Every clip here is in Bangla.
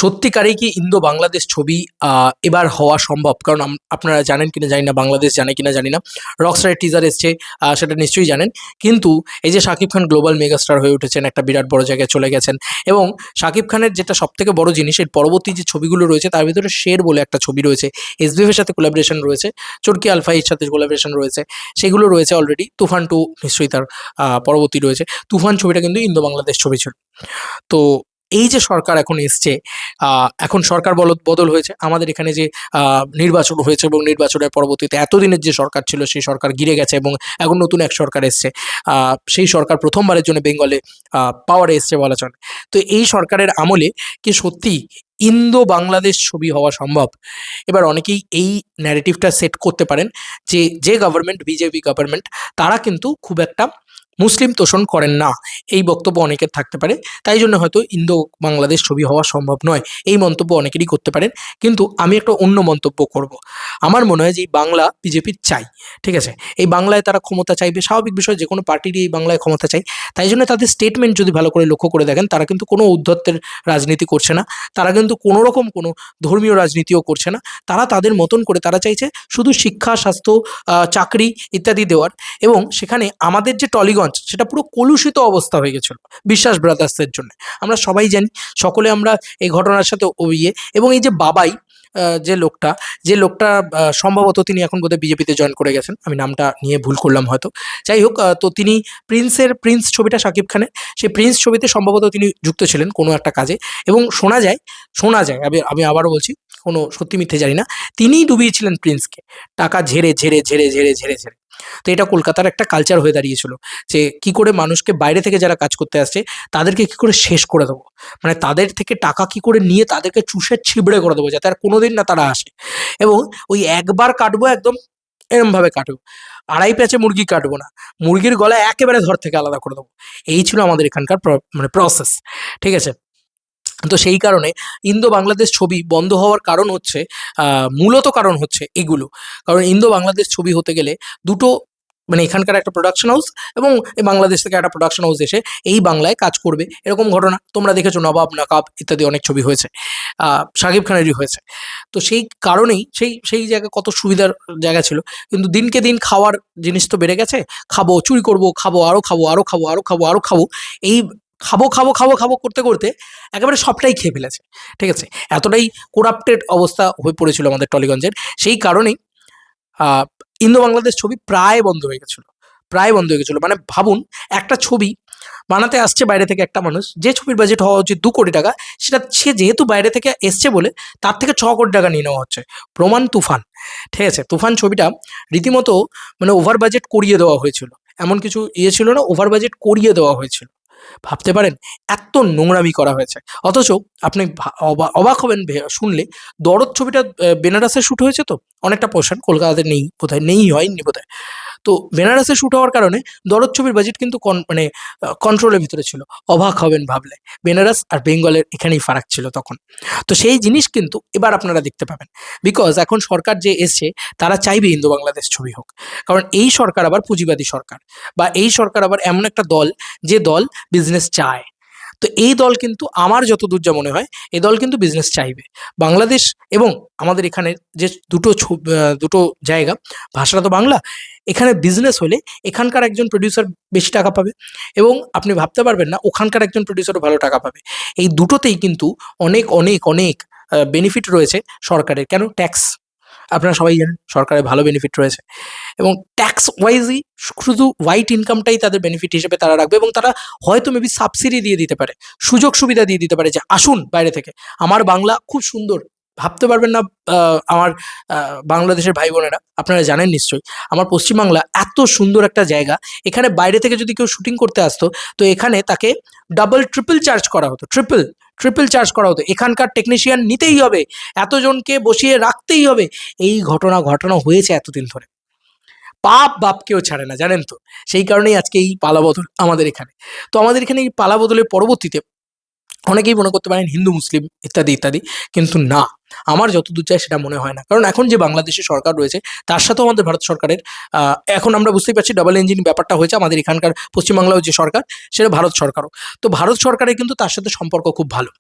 সত্যিকারেই কি ইন্দো বাংলাদেশ ছবি এবার হওয়া সম্ভব? কারণ আপনারা জানেন কিনা জানি না, বাংলাদেশ জানে কিনা জানি না। রকস্টারের টিজার এসছে, সেটা নিশ্চয়ই জানেন। কিন্তু এই যে শাকিব খান গ্লোবাল মেগাস্টার হয়ে উঠেছেন, একটা বিরাট বড় জায়গায় চলে গেছেন এবং শাকিব খানের যেটা সবথেকে বড় জিনিস, এর পরবর্তী যে ছবিগুলো রয়েছে তার ভিতরে শের বলে একটা ছবি রয়েছে, এসবিএফ এর সাথে কোলাবোরেশন রয়েছে, চরকি আলফাইয়ের সাথে কোলাবোরেশন রয়েছে, সেগুলো রয়েছে অলরেডি। তুফান 2 নিশ্চয়ই তার পরবর্তী রয়েছে। তুফান ছবিটা কিন্তু ইন্দো বাংলাদেশ ছবি ছিল। তো এই যে সরকার এখন এসছে, এখন সরকার বদল হয়েছে। আমাদের এখানে যে নির্বাচন হয়েছে এবং নির্বাচনের পরবর্তীতে এতদিনের যে সরকার ছিল সেই সরকার গিরে গেছে এবং এখন নতুন এক সরকার এসছে। সেই সরকার প্রথমবারের জন্য বেঙ্গলে পাওয়ারে এসছে বলা চলে। তো এই সরকারের আমলে কি সত্যিই ইন্দো বাংলাদেশ ছবি হওয়া সম্ভব? এবার অনেকেই এই ন্যারেটিভটা সেট করতে পারেন যে গভর্নমেন্ট, বিজেপি গভর্নমেন্ট, তারা কিন্তু খুব একটা মুসলিম তোষণ করেন না। এই বক্তব্য অনেকের থাকতে পারে। তাই জন্য হয়তো ইন্দো বাংলাদেশ ছবি হওয়া সম্ভব নয়। এই মন্তব্য অনেকেরই করতে পারেন। কিন্তু আমি একটা অন্য মন্তব্য করব। আমার মনে হয় যে এই বাংলা বিজেপির চাই। ঠিক আছে? এই বাংলায় তারা ক্ষমতা চাইবে, স্বাভাবিক বিষয়, যেকোনো পার্টিরই এই বাংলায় ক্ষমতা চাই। তাই জন্য তাদের স্টেটমেন্ট যদি ভালো করে লক্ষ্য করে দেখেন, তারা কিন্তু কোনো ঔদ্ধত্যের রাজনীতি করছে না। তারা কিন্তু কোনো রকম কোনো ধর্মীয় রাজনীতিও করছে না। তারা তাদের মতন করে তারা চাইছে শুধু শিক্ষা, স্বাস্থ্য, চাকরি ইত্যাদি দেওয়ার। এবং সেখানে আমাদের যে টলিগঞ্জ, সেটা পুরো কলুষিত অবস্থা হয়ে গেছিল বিশ্বাস ব্রাদার্সের জন্য। আমরা সবাই জানি, সকলে আমরা এই ঘটনার সাথে এবং এই যে বাবাই, যে লোকটা সম্ভবত তিনি এখন বোধহয় বিজেপিতে জয়েন করে গেছেন, আমি নামটা নিয়ে ভুল করলাম হয়তো। যাই হোক, তো তিনি প্রিন্স ছবিটা শাকিব খানের, সেই প্রিন্স ছবিতে সম্ভবত তিনি যুক্ত ছিলেন কোনো একটা কাজে। এবং শোনা যায়, আমি আবারও বলছি, কোনো সত্যি মিথ্যে জানি না, তিনিই ডুবিয়েছিলেন প্রিন্সকে, টাকা ঝেড়ে ঝেড়ে ঝেড়ে ঝেড়ে ঝেড়ে ঝেড়ে। তো এটা কলকাতার একটা কালচার হয়ে দাঁড়িয়েছিল যে কি করে মানুষকে বাইরে থেকে যারা কাজ করতে আসছে তাদেরকে কি করে শেষ করে দেবো, মানে তাদের থেকে টাকা কি করে নিয়ে তাদেরকে চুষে ছিবড়ে করে দেবো যাতে আর কোনোদিন না তারা আসে। এবং ওই একবার কাটবো, একদম এরমভাবে কাটবো, আড়াই প্যাঁচে মুরগি কাটবো না, মুরগির গলা একেবারে ধর থেকে আলাদা করে দেবো। এই ছিল আমাদের এখানকার মানে প্রসেস। ঠিক আছে? তো সেই কারণে ইন্দো বাংলাদেশ ছবি বন্ধ হওয়ার কারণ হচ্ছে, মূলত কারণ হচ্ছে এগুলো। কারণ ইন্দো বাংলাদেশ ছবি হতে গেলে দুটো, মানে এখানকার একটা প্রোডাকশন হাউস এবং এই বাংলাদেশ থেকে একটা প্রোডাকশন হাউস এসে এই বাংলায় কাজ করবে, এরকম ঘটনা তোমরা দেখেছো। নবাব, নাকাব ইত্যাদি অনেক ছবি হয়েছে, শাকিব খানেরই হয়েছে। তো সেই কারণেই সেই জায়গায় কত সুবিধার জায়গা ছিল। কিন্তু দিনকে দিন খাওয়ার জিনিস তো বেড়ে গেছে। খাবো, চুরি করবো, খাবো, আরও খাবো, আরও খাবো, আরও খাবো, আরও খাবো, এই খাবো খাবো খাবো খাবো করতে করতে একেবারে সবটাই খেয়ে ফেলেছে। ঠিক আছে? এতটাই কোরাপ্টেড অবস্থা হয়ে পড়েছিল আমাদের টলিগঞ্জের। সেই কারণেই আহ, ইন্দো বাংলাদেশ ছবি প্রায় বন্ধ হয়ে গেছিল, প্রায় বন্ধ হয়ে গেছিলো। মানে ভাবুন, একটা ছবি বানাতে আসছে বাইরে থেকে একটা মানুষ, যে ছবির বাজেট হওয়া উচিত 2 কোটি টাকা, সেটা সে যেহেতু বাইরে থেকে এসছে বলে তার থেকে 6 কোটি টাকা নিয়ে নেওয়া হচ্ছে। প্রমাণ তুফান। ঠিক আছে? তুফান ছবিটা রীতিমতো মানে ওভার বাজেট করিয়ে দেওয়া হয়েছিল, এমন কিছু ছিল না, ওভার বাজেট করিয়ে দেওয়া হয়েছিল। ভাবতে পারেন এত নোংরামি করা হয়েছে। অথচ আপনি অবাক হবেন শুনলে, দরদ ছবিটা বেনারসে শ্যুট হয়েছে। তো অনেকটা পোর্শন কলকাতাতে নেই, বোধহয় নেই, হয়নি বোধহয়। তো বেনারসে শ্যুট হওয়ার কারণে দরদ ছবির বাজেট কিন্তু মানে কন্ট্রোলের ভিতরে ছিল। অবাক হবেন ভাবলে, বেনারস আর বেঙ্গলের এখানেই ফারাক ছিল তখন। তো সেই জিনিস কিন্তু এবার আপনারা দেখতে পাবেন, বিকজ এখন সরকার যে এসছে তারা চাইবে ইন্দো বাংলাদেশ ছবি হোক। কারণ এই সরকার আবার পুঁজিবাদী সরকার, বা এই সরকার আবার এমন একটা দল যে দল বিজনেস চায়। তো এই দল কিন্তু, আমার যতদূর যা মনে হয়, এই দল কিন্তু বিজনেস চাইবে। বাংলাদেশ এবং আমাদের এখানে যে দুটো জায়গা, ভাষাটা তো বাংলা, এখানে বিজনেস হলে এখানকার একজন প্রডিউসার বেশি টাকা পাবে এবং আপনি ভাবতে পারবেন না ওখানকার একজন প্রডিউসারও ভালো টাকা পাবে। এই দুটোতেই কিন্তু অনেক অনেক অনেক বেনিফিট রয়েছে সরকারের। কেন? ট্যাক্স, আপনারা সবাই জানেন সরকারের ভালো বেনিফিট রয়েছে এবং ট্যাক্স ওয়াইজই শুধু হোয়াইট ইনকামটাই তাদের বেনিফিট হিসেবে তারা রাখবে। এবং তারা হয়তো মেবি সাবসিডি দিয়ে দিতে পারে, সুযোগ সুবিধা দিয়ে দিতে পারে যে আসুন বাইরে থেকে, আমার বাংলা খুব সুন্দর। ভাবতে পারবেন না, আমার বাংলাদেশের ভাই বোনেরা, আপনারা জানেন নিশ্চয়ই, আমার পশ্চিমবাংলা এত সুন্দর একটা জায়গা। এখানে বাইরে থেকে যদি কেউ শুটিং করতে আসতো, তো এখানে তাকে ডাবল ট্রিপল চার্জ করা হতো, ট্রিপল চার্জ করা হতো। এখানকার টেকনিশিয়ান নিতেই হবে, এতজনকে বসিয়ে রাখতেই হবে। এই ঘটনা হয়েছে এতদিন ধরে। পাপ বাপকেও ছাড়ে না, জানেন তো। সেই কারণেই আজকে এই পালাবদল আমাদের এখানে। তো আমাদের এখানে এই পালাবদলের পরবর্তীতে অনেকেই মনে করতে পারেন হিন্দু মুসলিম ইত্যাদি ইত্যাদি, কিন্তু না, আমার যতদূর যায় সেটা মনে হয় না। কারণ এখন যে বাংলাদেশের সরকার রয়েছে তার সাথেও আমাদের ভারত সরকারের, এখন আমরা বুঝতেই পারছি ডাবল ইঞ্জিন ব্যাপারটা হয়েছে। আমাদের এখানকার পশ্চিমবাংলাও যে সরকার, সেটা ভারত সরকারও। তো ভারত সরকারের কিন্তু তার সাথে সম্পর্ক খুব ভালো।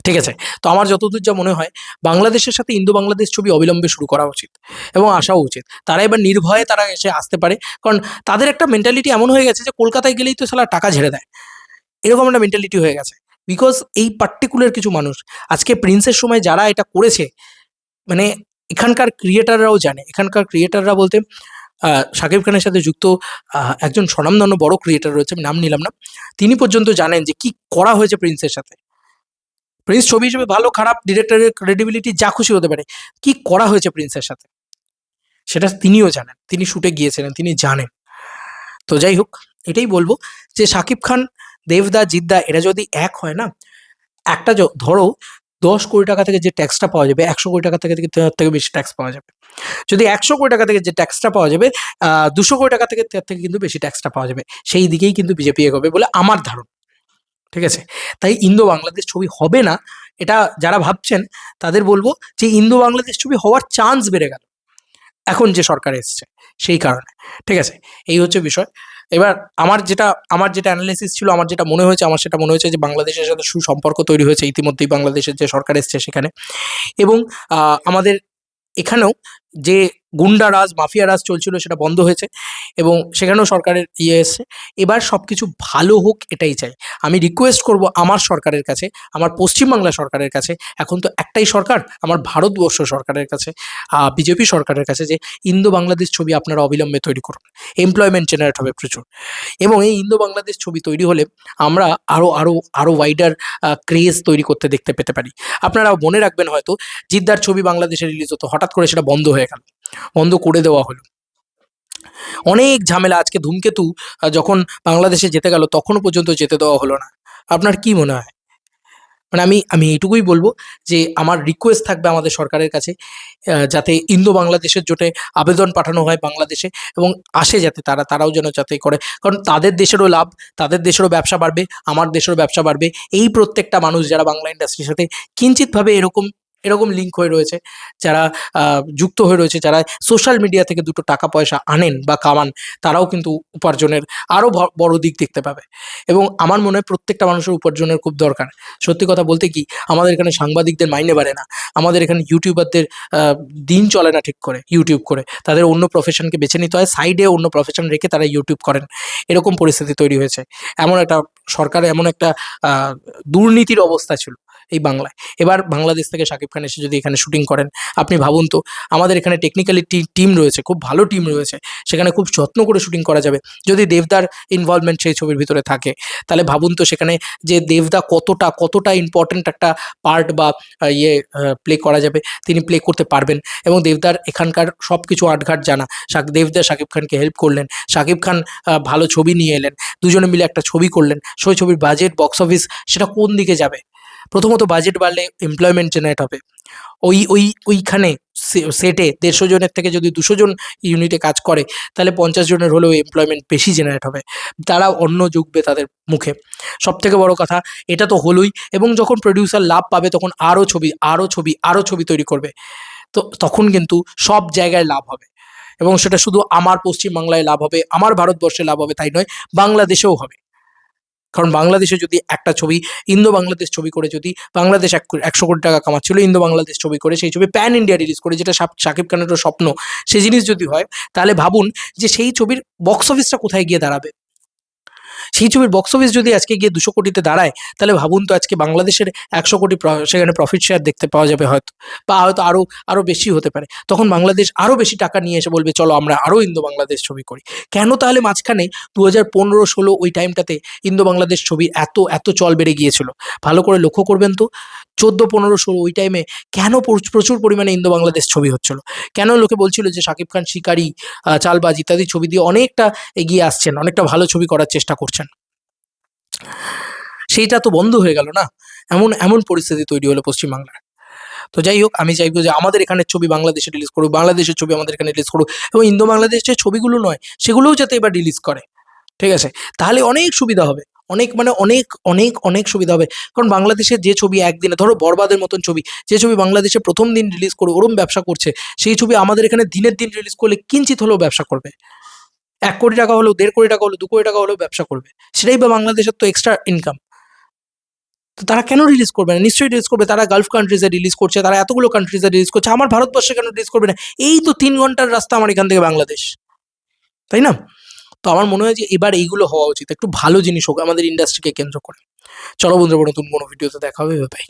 ঠিক আছে? তো আমার যতদূর যা মনে হয় বাংলাদেশের সাথে ইন্দো বাংলাদেশ ছবি অবিলম্বে শুরু করা উচিত এবং আসাও উচিত। তারা এবার নির্ভয়ে তারা এসে আসতে পারে। কারণ তাদের একটা মেন্টালিটি এমন হয়ে গেছে যে কলকাতায় গেলেই তো শালা টাকা ঝেড়ে দেয়। এরকম একটা মেন্টালিটি হয়ে গেছে। বিকজ এই পার্টিকুলার কিছু মানুষ আজকে প্রিন্সের সময় যারা এটা করেছে মানে এখানকার ক্রিয়েটাররাও জানে। এখানকার ক্রিয়েটাররা বলতে শাকিব খানের সাথে যুক্ত একজন স্বনামধন্য বড় ক্রিয়েটার রয়েছে, আমি নাম নিলাম না। তিনি পর্যন্ত জানেন যে কি করা হয়েছে প্রিন্সের সাথে। প্রিন্স ছবি হিসেবে ভালো খারাপ ডিরেক্টরের ক্রেডিবিলিটি যা খুশি হতে পারে। কি করা হয়েছে প্রিন্সের সাথে সেটা তিনিও জানেন। তিনি শুটে গিয়েছিলেন, তিনি জানেন। তো যাই হোক, এটাই বলবো যে শাকিব খান, দেবদা, জিদ্দা এরা যদি এক হয় না, একটা ধরো 10 কোটি টাকা থেকে যে ট্যাক্সটা পাওয়া যাবে 100 কোটি টাকা থেকে তার থেকে বেশি ট্যাক্স পাওয়া যাবে। যদি 100 কোটি টাকা থেকে যে ট্যাক্সটা পাওয়া যাবে 200 কোটি টাকা থেকে তার থেকে কিন্তু বেশি ট্যাক্সটা পাওয়া যাবে। সেই দিকেই কিন্তু বিজেপি এগোবে বলে আমার ধারণা। ঠিক আছে? তাই ইন্দো বাংলাদেশ ছবি হবে না, এটা যারা ভাবছেন তাদের বলবো যে ইন্দো বাংলাদেশ ছবি হওয়ার চান্স বেড়ে গেল এখন যে সরকার এসছে সেই কারণে। ঠিক আছে? এই হচ্ছে বিষয়। এবার আমার যেটা অ্যানালিসিস ছিল, আমার যেটা মনে হয়েছে, আমার সেটা মনে হয়েছে যে বাংলাদেশের সাথে সুসম্পর্ক তৈরি হয়েছে ইতিমধ্যেই বাংলাদেশের যে সরকার এসছে সেখানে। এবং আমাদের এখানেও যে গুন্ডা রাজ, মাফিয়া রাজ চলছিল সেটা বন্ধ হয়েছে এবং সেখানেও সরকারের ইয়ে এসছে। এবার সবকিছু ভালো হোক এটাই চাই। আমি রিকোয়েস্ট করব আমার সরকারের কাছে, আমার পশ্চিমবাংলা সরকারের কাছে, এখন তো একটাই সরকার, আমার ভারতবর্ষ সরকারের কাছে, বিজেপি সরকারের কাছে যে ইন্দো বাংলাদেশ ছবি আপনারা অবিলম্বে তৈরি করুন। এমপ্লয়মেন্ট জেনারেট হবে প্রচুর এবং এই ইন্দো বাংলাদেশ ছবি তৈরি হলে আমরা আরও ওয়াইডার ক্রেজ তৈরি করতে দেখতে পেতে পারি। আপনারা মনে রাখবেন হয়তো জিদ্দার ছবি বাংলাদেশে রিলিজ হতো, হঠাৎ করে সেটা বন্ধ হয়ে গেল, বন্ধ করে দেওয়া হলো। অনেক ঝামেলা। আজকে ধূমকেতু যখন বাংলাদেশে যেতে গেল তখনও পর্যন্ত যেতে দেওয়া হলো না। আপনার কি মনে হয়? মানে আমি এইটুকুই বলবো যে আমার রিকোয়েস্ট থাকবে আমাদের সরকারের কাছে যাতে ইন্দো বাংলাদেশের জোটে আবেদন পাঠানো হয় বাংলাদেশে এবং আসে যাতে তারাও যেন যাতে করে। কারণ তাদের দেশেরও লাভ, তাদের দেশেরও ব্যবসা বাড়বে, আমার দেশেরও ব্যবসা বাড়বে। এই প্রত্যেকটা মানুষ যারা বাংলা ইন্ডাস্ট্রির সাথে কিঞ্চিৎভাবে এরকম এরকম লিঙ্ক হয়ে রয়েছে, যারা যুক্ত হয়ে রয়েছে, যারা সোশ্যাল মিডিয়া থেকে দুটো টাকা পয়সা আনেন বা কামান, তারাও কিন্তু উপার্জনের আরও বড় দিক দেখতে পাবে এবং আমার মনে হয় প্রত্যেকটা মানুষের উপার্জনের খুব দরকার। সত্যি কথা বলতে কি, আমাদের এখানে সাংবাদিকদের মাইনে বাড়ে না, আমাদের এখানে ইউটিউবারদের দিন চলে না ঠিক করে ইউটিউব করে, তাদের অন্য প্রফেশনকে বেছে নিতে হয়, সাইডে অন্য প্রফেশন রেখে তারা ইউটিউব করেন। এরকম পরিস্থিতি তৈরি হয়েছে। এমন একটা সরকার, এমন একটা দুর্নীতির অবস্থা ছিল এই বাংলায়। এবার বাংলাদেশ থেকে শাকিব খান এসে যদি এখানে শুটিং করেন, আপনি ভাবুন তো, আমাদের এখানে টেকনিক্যালি টিম রয়েছে, খুব ভালো টিম রয়েছে, সেখানে খুব যত্ন করে শুটিং করা যাবে। যদি দেবদার ইনভলভমেন্ট সেই ছবির ভিতরে থাকে, তাহলে ভাবুন তো সেখানে যে দেবদা কতটা ইম্পর্ট্যান্ট একটা পার্ট বা প্লে করা যাবে, তিনি প্লে করতে পারবেন। এবং দেবদার এখানকার সব কিছু আটঘাট জানা। দেবদা শাকিব খানকে হেল্প করলেন, শাকিব খান ভালো ছবি নিয়ে এলেন, দুজনে মিলে একটা ছবি করলেন, সেই ছবির বাজেট, বক্স অফিস সেটা কোন দিকে যাবে? প্রথমত বাজেট বাড়লে এমপ্লয়মেন্ট জেনারেট হবে। ওইখানে সেটে 150 জনের থেকে যদি 200 জন ইউনিটে কাজ করে, তাহলে 50 জনের হলেও এমপ্লয়মেন্ট বেশি জেনারেট হবে। তারা অন্ন জুগবে তাদের মুখে। সবথেকে বড় কথা, এটা তো হলোই। এবং যখন প্রোডিউসার লাভ পাবে তখন আরও ছবি তৈরি করবে। তো তখন কিন্তু সব জায়গায় লাভ হবে এবং সেটা শুধু আমার পশ্চিমবাংলায় লাভ হবে, আমার ভারতবর্ষে লাভ হবে তাই নয়, বাংলাদেশেও হবে। কারণ বাংলাদেশে যদি একটা ছবি, ইন্দো বাংলাদেশ ছবি করে, যদি বাংলাদেশ 100 কোটি টাকা কামাচ্ছিল, ইন্দো বাংলাদেশ ছবি করে সেই ছবি প্যান ইন্ডিয়া রিলিজ করে, যেটা শাকিব খানেরও স্বপ্ন, সেই জিনিস যদি হয়, তাহলে ভাবুন যে সেই ছবির বক্স অফিসটা কোথায় গিয়ে দাঁড়াবে। সেই ছবির বক্স অফিস যদি আজকে গিয়ে 200 কোটিতে দাঁড়ায়, তাহলে ভাবুন তো আজকে বাংলাদেশের 100 কোটি সেখানে প্রফিট শেয়ার দেখতে পাওয়া যাবে হয়তো, বা হয়তো আরও বেশি হতে পারে। তখন বাংলাদেশ আরও বেশি টাকা নিয়ে এসে বলবে চলো আমরা আরও ইন্দো বাংলাদেশ ছবি করি। কেন তাহলে মাঝখানে 2015-16 ওই টাইমটাতে ইন্দো বাংলাদেশ ছবির এত চল বেড়ে গিয়েছিল? ভালো করে লক্ষ্য করবেন তো, 14-15-16 ওই টাইমে কেন প্রচুর পরিমাণে ইন্দো বাংলাদেশ ছবি হচ্ছিল? কেন লোকে বলছিল যে শাকিব খান শিকারি, চালবাজ ইত্যাদি ছবি দিয়ে অনেকটা এগিয়ে আসছেন, অনেকটা ভালো ছবি করার চেষ্টা করছেন? সেইটা তো বন্ধ হয়ে গেল না। এমন পরিস্থিতি তৈরি হলো পশ্চিমবাংলার। তো যাই হোক, আমি চাইবো যে আমাদের এখানের ছবি বাংলাদেশে রিলিজ করুক, বাংলাদেশের ছবি আমাদের এখানে রিলিজ করুক এবং ইন্দো বাংলাদেশ যে ছবিগুলো নয় সেগুলোও যাতে এবার রিলিজ করে। ঠিক আছে? তাহলে অনেক সুবিধা হবে। অনেক মানে অনেক সুবিধা হবে। কারণ বাংলাদেশের যে ছবি একদিনে, ধরো 'বরবাদের' মতন ছবি, যে ছবি বাংলাদেশে ১ম দিন রিলিজ করে ওরম ব্যবসা করছে, সেই ছবি আমাদের এখানে দিনের দিন রিলিজ করলে কিঞ্চিৎ হলেও ব্যবসা করবে। ১ কোটি টাকা হলেও, ১.৫ কোটি টাকা হলেও, ২ কোটি টাকা হলেও ব্যবসা করবে। সেটাই বা বাংলাদেশের তো এক্সট্রা ইনকাম। তো তারা কেন রিলিজ করবে না? নিশ্চয়ই রিলিজ করবে। তারা গালফ কান্ট্রিজে রিলিজ করছে, তারা এতগুলো কান্ট্রিজে রিলিজ করছে। আমার ভারতবর্ষে কেন রিলিজ করবে না? এই তো ৩ ঘন্টার রাস্তা আমার এখান থেকে বাংলাদেশ, তাই না? তো আমার মনে হয় যে এবার এইগুলো হওয়া উচিত। একটু ভালো জিনিস হোক আমাদের ইন্ডাস্ট্রিকে কেন্দ্র করে। চলো বন্ধুরা, নতুন কোনো ভিডিওতে দেখা হবে। বাই।